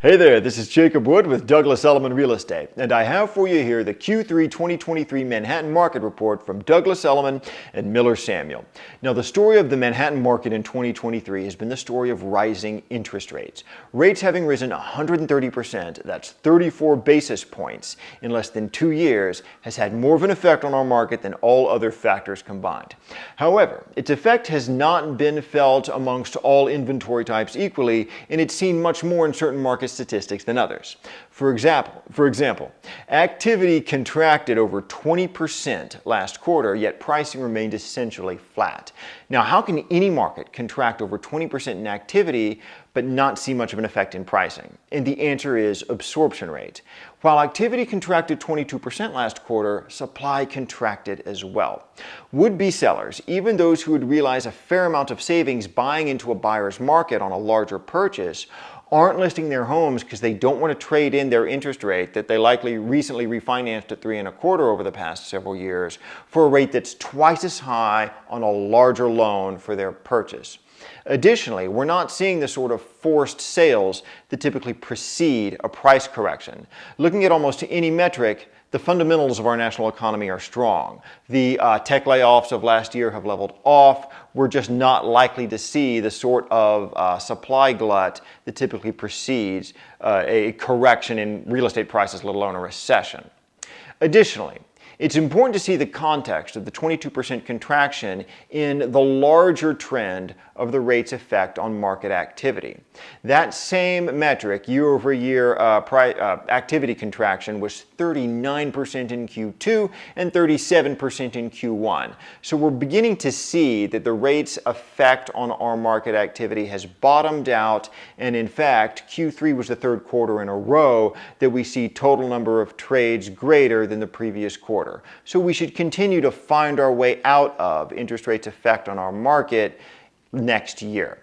Hey there, this is Jacob Wood with Douglas Elliman Real Estate, and I have for you here the Q3 2023 Manhattan Market Report from Douglas Elliman and Miller Samuel. Now, the story of the Manhattan market in 2023 has been the story of rising interest rates. Rates having risen 130%, that's 34 basis points in less than 2 years, has had more of an effect on our market than all other factors combined. However, its effect has not been felt amongst all inventory types equally, and it's seen much more in certain market statistics than others. For example, activity contracted over 20% last quarter, yet pricing remained essentially flat. Now, how can any market contract over 20% in activity but not see much of an effect in pricing? And the answer is absorption rate. While activity contracted 22% last quarter, supply contracted as well. Would-be sellers, even those who would realize a fair amount of savings buying into a buyer's market on a larger purchase, aren't listing their homes because they don't want to trade in their interest rate that they likely recently refinanced at 3.25% over the past several years for a rate that's twice as high on a larger loan for their purchase. Additionally, we're not seeing the sort of forced sales that typically precede a price correction. Looking at almost any metric, the fundamentals of our national economy are strong. The tech layoffs of last year have leveled off. We're just not likely to see the sort of supply glut that typically precedes a correction in real estate prices, let alone a recession. Additionally, it's important to see the context of the 22% contraction in the larger trend of the rate's effect on market activity. That same metric, year-over-year activity contraction, was 39% in Q2 and 37% in Q1. So we're beginning to see that the rate's effect on our market activity has bottomed out, and in fact, Q3 was the third quarter in a row that we see total number of trades greater than the previous quarter. So we should continue to find our way out of interest rates' effect on our market next year.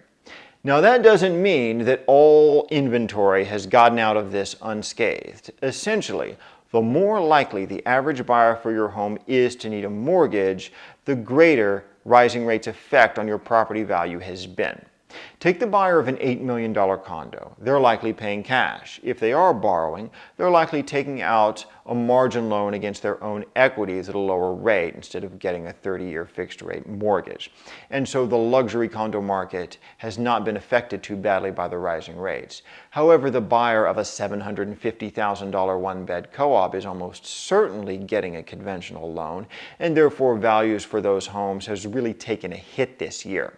Now, that doesn't mean that all inventory has gotten out of this unscathed. Essentially, the more likely the average buyer for your home is to need a mortgage, the greater rising rates' effect on your property value has been. Take the buyer of an $8 million condo. They're likely paying cash. If they are borrowing, they're likely taking out a margin loan against their own equities at a lower rate instead of getting a 30-year fixed-rate mortgage. And so the luxury condo market has not been affected too badly by the rising rates. However, the buyer of a $750,000 one-bed co-op is almost certainly getting a conventional loan, and therefore values for those homes has really taken a hit this year.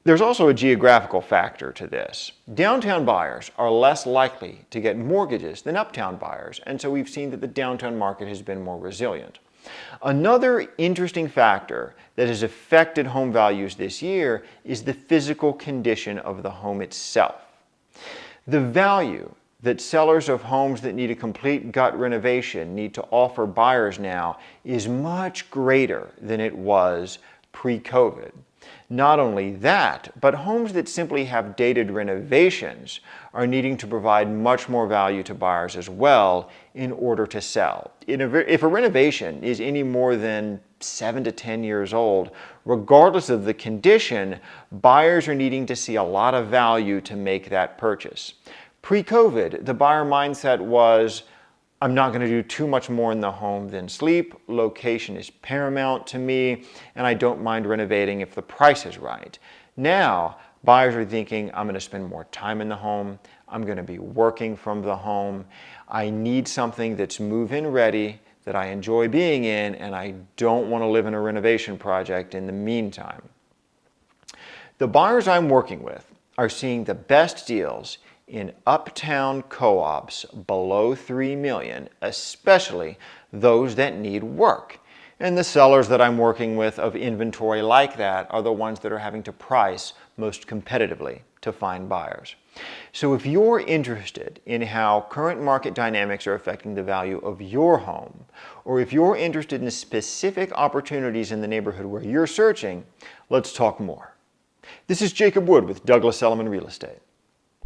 There's also a geographical factor to this. Downtown buyers are less likely to get mortgages than uptown buyers, and so we've seen that the downtown market has been more resilient. Another interesting factor that has affected home values this year is the physical condition of the home itself. The value that sellers of homes that need a complete gut renovation need to offer buyers now is much greater than it was pre-COVID. Not only that, but homes that simply have dated renovations are needing to provide much more value to buyers as well in order to sell. If a renovation is any more than 7 to 10 years old, regardless of the condition, buyers are needing to see a lot of value to make that purchase. Pre-COVID, the buyer mindset was, I'm not going to do too much more in the home than sleep. Location is paramount to me, and I don't mind renovating if the price is right. Now, buyers are thinking, I'm going to spend more time in the home. I'm going to be working from the home. I need something that's move-in ready, that I enjoy being in, and I don't want to live in a renovation project in the meantime. The buyers I'm working with are seeing the best deals in uptown co-ops below $3 million, especially those that need work. And the sellers that I'm working with of inventory like that are the ones that are having to price most competitively to find buyers. So if you're interested in how current market dynamics are affecting the value of your home, or if you're interested in specific opportunities in the neighborhood where you're searching, let's talk more. This is Jacob Wood with Douglas Elliman Real Estate.